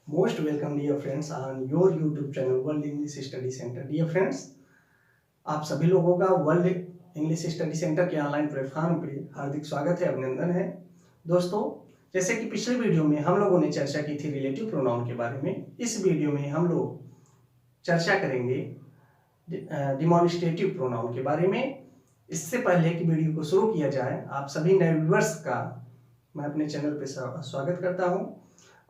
Most welcome dear friends on your YouTube channel World English Study Center. Dear friends, आप सभी लोगों का world English study centre के online platform पे हार्दिक स्वागत है, अभिनंदन है। दोस्तों, जैसे कि पिछले वीडियो में हम लोगों ने चर्चा की थी रिलेटिव प्रोनाउन के बारे में, इस वीडियो में हम लोग चर्चा करेंगे डिमॉन्स्ट्रेटिव प्रोनाउन के बारे में। इससे पहले कि वीडियो को शुरू किया जाए, आप सभी नए व्यूअर्स का मैं अपने चैनल पे स्वागत करता हूं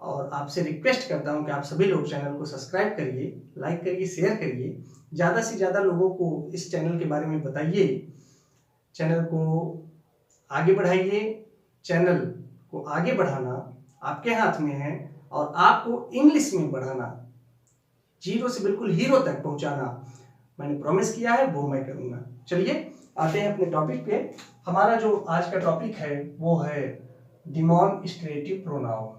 और आपसे रिक्वेस्ट करता हूं कि आप सभी लोग चैनल को सब्सक्राइब करिए, लाइक करिए, शेयर करिए, ज़्यादा से ज़्यादा लोगों को इस चैनल के बारे में बताइए, चैनल को आगे बढ़ाइए। चैनल को आगे बढ़ाना आपके हाथ में है और आपको इंग्लिश में बढ़ाना, जीरो से बिल्कुल हीरो तक पहुंचाना मैंने प्रॉमिस किया है, वो मैं करूंगा। चलिए आते हैं अपने टॉपिक पे। हमारा जो आज का टॉपिक है वो है डिमॉन्स्ट्रेटिव प्रोनाउन।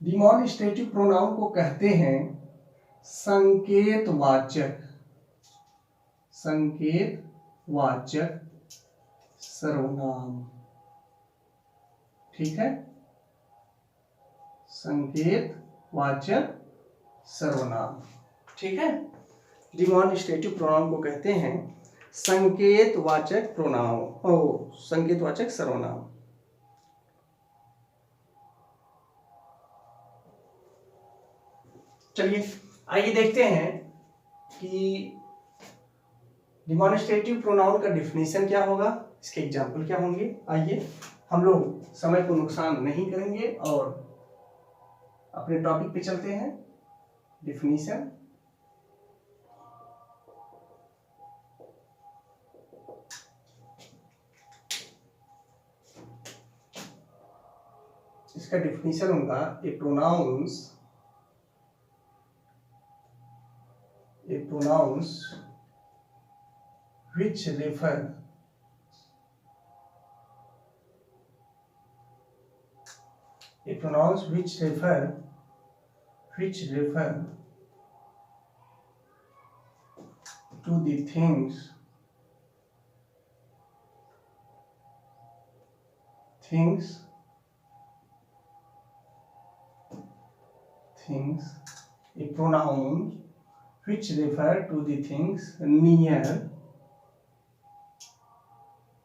डिमॉन्स्ट्रेटिव प्रोनाउन को कहते हैं संकेतवाचक सर्वनाम। ठीक है, संकेतवाचक सर्वनाम। ठीक है, डिमॉन्स्ट्रेटिव प्रोनाउन को कहते हैं संकेतवाचक प्रोनाउन, संकेतवाचक सर्वनाम। चलिए आइए देखते हैं कि डिमॉन्स्ट्रेटिव प्रोनाउन का डेफिनेशन क्या होगा, इसके एग्जाम्पल क्या होंगे। आइए हम लोग समय को नुकसान नहीं करेंगे और अपने टॉपिक पे चलते हैं। डेफिनेशन, इसका डेफिनेशन होगा ए pronounce which refer to the things a pronoun which refer to the things near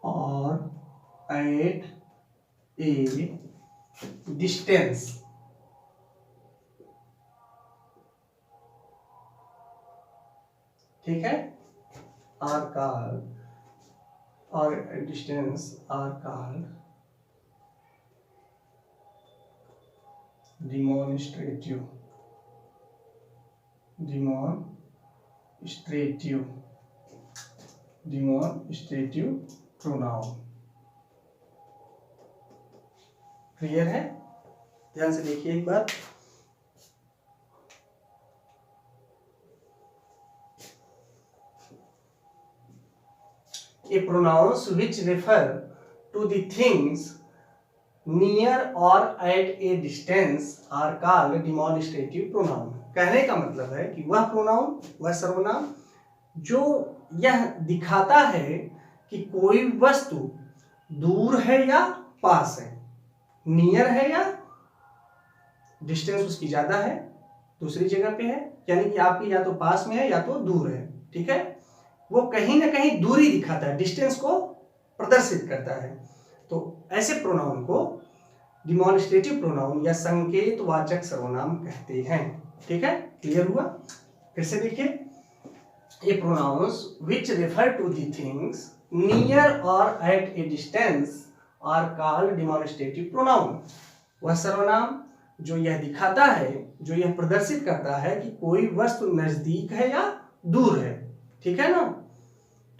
or at a distance। ठीक है, are called or distance are called demonstrative pronoun. Clear है? ध्यान से देखिए एक बार। A pronouns which refer to the things near or at a distance are called demonstrative pronoun। कहने का मतलब है कि वह प्रोनाउन, वह सर्वनाम जो यह दिखाता है कि कोई वस्तु दूर है या पास है, नियर है या डिस्टेंस उसकी ज्यादा है, दूसरी जगह पे है, यानी कि आपकी या तो पास में है या तो दूर है। ठीक है, वो कहीं ना कहीं दूरी दिखाता है, डिस्टेंस को प्रदर्शित करता है। तो ऐसे प्रोनाउन को डिमॉन्स्ट्रेटिव प्रोनाउन या संकेतवाचक सर्वनाम कहते हैं। ठीक है, क्लियर हुआ? फिर से देखिए, a pronouns which refer to the things near or at a distance are called demonstrative pronoun. वह सर्वनाम जो यह दिखाता है, जो यह प्रदर्शित करता है कि कोई वस्तु नजदीक है या दूर है। ठीक है ना,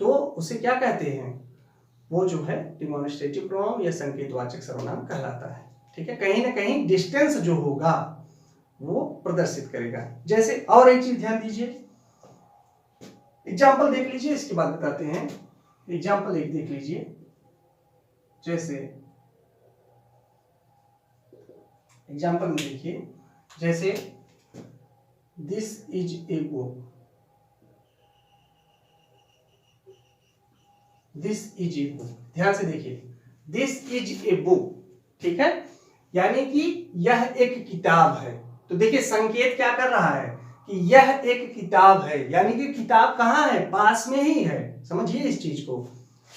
तो उसे क्या कहते हैं, वो जो है डिमॉन्स्ट्रेटिव प्रोनाउन या संकेतवाचक सर्वनाम कहलाता है। ठीक है, कहीं ना कहीं डिस्टेंस जो होगा वो प्रदर्शित करेगा। जैसे और एक चीज ध्यान दीजिए, एग्जाम्पल देख लीजिए, इसके बाद बताते हैं। एग्जाम्पल एक देख लीजिए, जैसे एग्जाम्पल में देखिए, जैसे this is a book, this is a book, ध्यान से देखिए, दिस इज ए बुक, ठीक है, यानी कि यह एक किताब है। तो देखिए संकेत क्या कर रहा है कि यह एक किताब है, यानी कि किताब कहाँ है, पास में ही है। समझिए इस चीज को।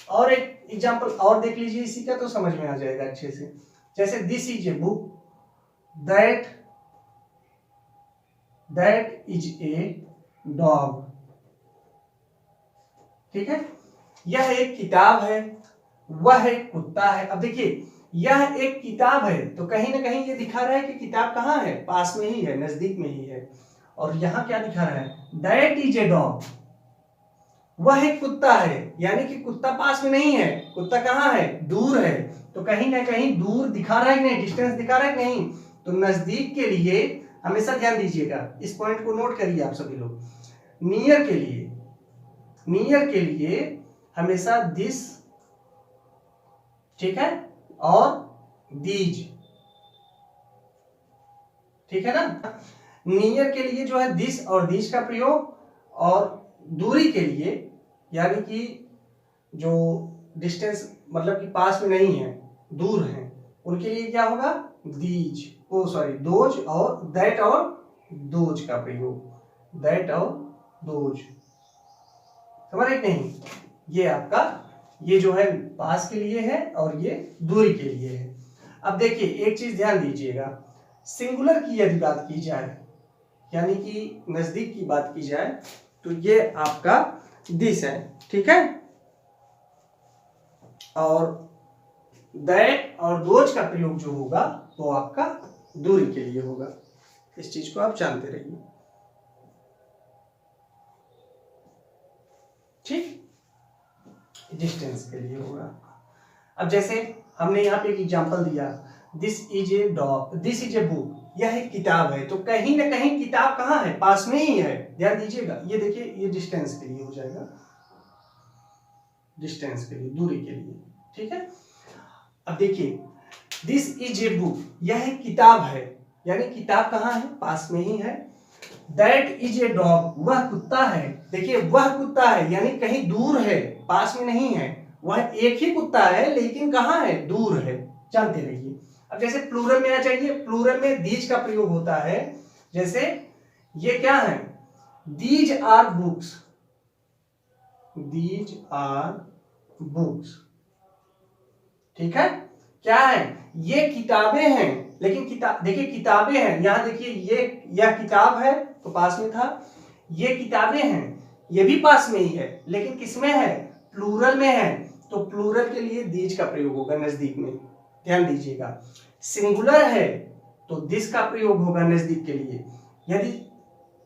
और एक एग्जांपल और देख लीजिए इसी का, तो समझ में आ जाएगा अच्छे से। जैसे this is a book, that is a dog, ठीक है, यह एक किताब है, वह एक कुत्ता है। अब देखिए यह एक किताब है, तो कहीं ना कहीं ये दिखा रहा है कि किताब कहाँ है, पास में ही है, नजदीक में ही है। और यहां क्या दिखा रहा है, दैट इज ए डॉग, वह एक कुत्ता है, यानी कि कुत्ता पास में नहीं है, कुत्ता कहाँ है, दूर है। तो कहीं ना कहीं दूर दिखा रहा है कि नहीं, डिस्टेंस दिखा रहा है कि नहीं। तो नजदीक के लिए हमेशा ध्यान दीजिएगा, इस पॉइंट को नोट करिए आप सभी लोग। नियर के लिए हमेशा दिस, ठीक है, और दीज, ठीक है ना। नियर के लिए जो है दिस और दीज का प्रयोग, और दूरी के लिए यानी कि जो डिस्टेंस मतलब कि पास में नहीं है, दूर है, उनके लिए क्या होगा, दीज, दोज और दैट और दोज का प्रयोग, दैट और दोज। समझ रहे नहीं, ये आपका, ये जो है पास के लिए है और ये दूरी के लिए है। अब देखिए एक चीज ध्यान दीजिएगा, सिंगुलर की यदि बात की जाए, यानी कि नजदीक की बात की जाए, तो ये आपका दिस है, ठीक है, और दैट और दोज का प्रयोग जो होगा वो आपका दूरी के लिए होगा। इस चीज को आप जानते रहिए, ठीक, डिस्टेंस के लिए होगा। अब जैसे हमने यहाँ पे एक एग्जांपल दिया, this is a dog, this is a book, यह एक किताब है। तो कहीं ना कहीं किताब कहाँ है, पास में ही है, ध्यान दीजिएगा। ये देखिए ये डिस्टेंस के लिए हो जाएगा, डिस्टेंस के लिए, दूरी के लिए, ठीक है। अब देखिए दिस इज ए बुक, यह एक किताब है, यानी किताब कहाँ है, पास में ही है। दैट इज ए डॉग, वह कुत्ता है, देखिए वह कुत्ता है यानी कहीं दूर है, पास में नहीं है। वह एक ही कुत्ता है लेकिन कहाँ है, दूर है, जानते रहिए। अब जैसे प्लूरल में आ जाइए, प्लूरल में दीज का प्रयोग होता है। जैसे ये क्या है, these are books, these are books, ठीक है, क्या है, ये किताबें हैं, लेकिन किताब देखिए किताबें हैं, यहां देखिए यह किताब है तो पास में था, ये किताबें हैं ये भी पास में ही है, लेकिन किसमें है, प्लूरल में है। तो प्लूरल के लिए दीज का प्रयोग होगा नजदीक में, ध्यान दीजिएगा। सिंगुलर है तो दिस का प्रयोग होगा नजदीक के लिए। यदि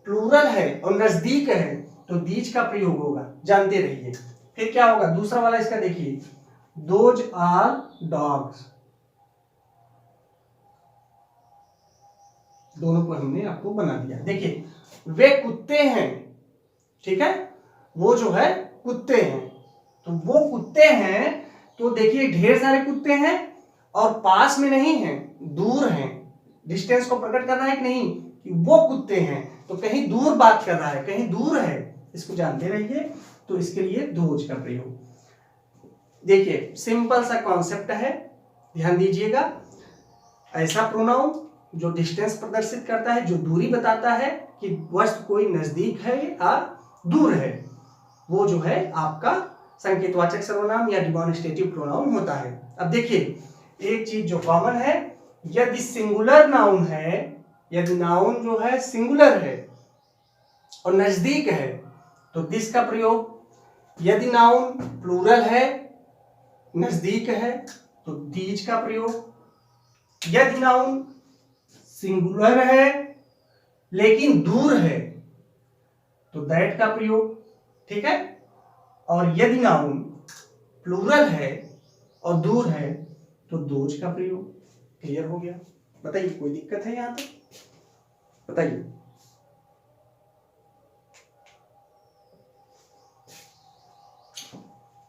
प्लूरल है और नजदीक है तो दीज का प्रयोग होगा, जानते रहिए। फिर क्या होगा, दूसरा वाला इसका देखिए, दोज आर डॉग्स, दोनों को हमने आपको बना दिया। देखिए वे कुत्ते हैं, ठीक है, वो जो है कुत्ते हैं, तो वो कुत्ते हैं, तो देखिए ढेर सारे कुत्ते हैं और पास में नहीं है, दूर हैं। डिस्टेंस को प्रकट करना है कि नहीं, कि वो कुत्ते हैं, तो कहीं दूर बात कर रहा है, कहीं दूर है, इसको जानते रहिए। तो इसके लिए दोज का प्रयोग। देखिए सिंपल सा कॉन्सेप्ट है, ध्यान दीजिएगा। ऐसा प्रोनाउन जो डिस्टेंस प्रदर्शित करता है, जो दूरी बताता है कि वस्तु कोई नजदीक है या दूर है, वो जो है आपका संकेतवाचक सर्वनाम या डिमॉन्स्ट्रेटिव प्रोनाउन होता है। अब देखिए एक चीज जो कॉमन है, यदि सिंगुलर नाउन है, यदि नाउन जो है सिंगुलर है और नजदीक है तो दिस का प्रयोग, यदि नाउन प्लूरल है, नजदीक है तो दीज का प्रयोग, यदि नाउन सिंगुलर है लेकिन दूर है तो दैट का प्रयोग, ठीक है, और यदि नाउन प्लूरल है और दूर है तो दोज का प्रयोग। क्लियर हो गया, बताइए कोई दिक्कत है यहां तक, बताइए।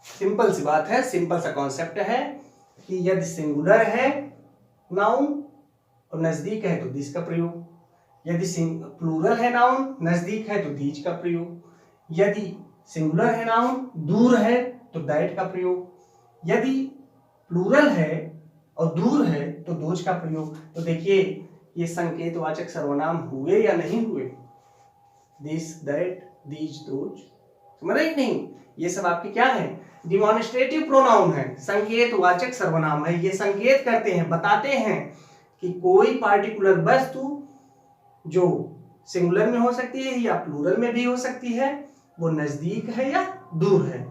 सिंपल सी बात है, सिंपल सा कॉन्सेप्ट है कि यदि सिंगुलर है नाउन और नजदीक है तो दिस का प्रयोग, यदि प्लूरल है नाउन नजदीक है तो दीज का प्रयोग, यदि सिंगुलर है नाउन दूर है तो दैट का प्रयोग, यदि प्लूरल है और दूर है तो दोज का प्रयोग। तो देखिए ये संकेतवाचक सर्वनाम हुए या नहीं हुए, दिस, दैट, दीज, दोज, समझ रहे नहीं? ये सब आपके क्या है? डिमॉन्स्ट्रेटिव प्रोनाउन है, संकेतवाचक सर्वनाम है। ये संकेत करते हैं, बताते हैं कि कोई पार्टिकुलर वस्तु जो सिंगुलर में हो सकती है या प्लूरल में भी हो सकती है, वो नजदीक है या दूर है,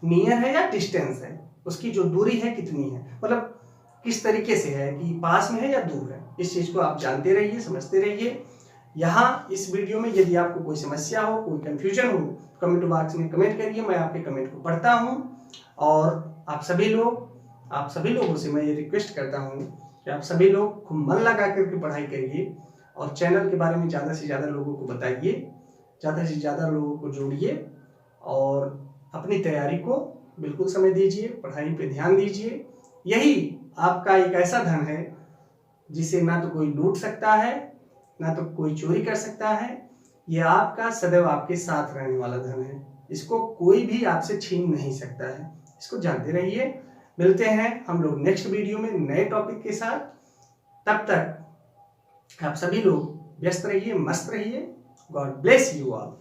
नियर है या डिस्टेंस है, उसकी जो दूरी है कितनी है, मतलब किस तरीके से है, कि पास में है या दूर है। इस चीज को आप जानते रहिए, समझते रहिए। यहाँ इस वीडियो में यदि आपको कोई समस्या हो, कोई कंफ्यूजन हो, कमेंट बॉक्स में कमेंट करिए, मैं आपके कमेंट को पढ़ता हूँ। और आप सभी लोगों से मैं ये रिक्वेस्ट करता हूँ कि आप सभी लोग खूब मन लगा करके पढ़ाई करिए और चैनल के बारे में ज़्यादा से ज़्यादा लोगों को बताइए, ज़्यादा से ज़्यादा लोगों को जोड़िए और अपनी तैयारी को बिल्कुल समय दीजिए, पढ़ाई पे ध्यान दीजिए। यही आपका एक ऐसा धन है जिसे ना तो कोई लूट सकता है, ना तो कोई चोरी कर सकता है। ये आपका सदैव आपके साथ रहने वाला धन है, इसको कोई भी आपसे छीन नहीं सकता है। इसको जानते रहिए। मिलते हैं हम लोग नेक्स्ट वीडियो में नए टॉपिक के साथ। तब तक आप सभी लोग व्यस्त रहिए, मस्त रहिए। God bless you all.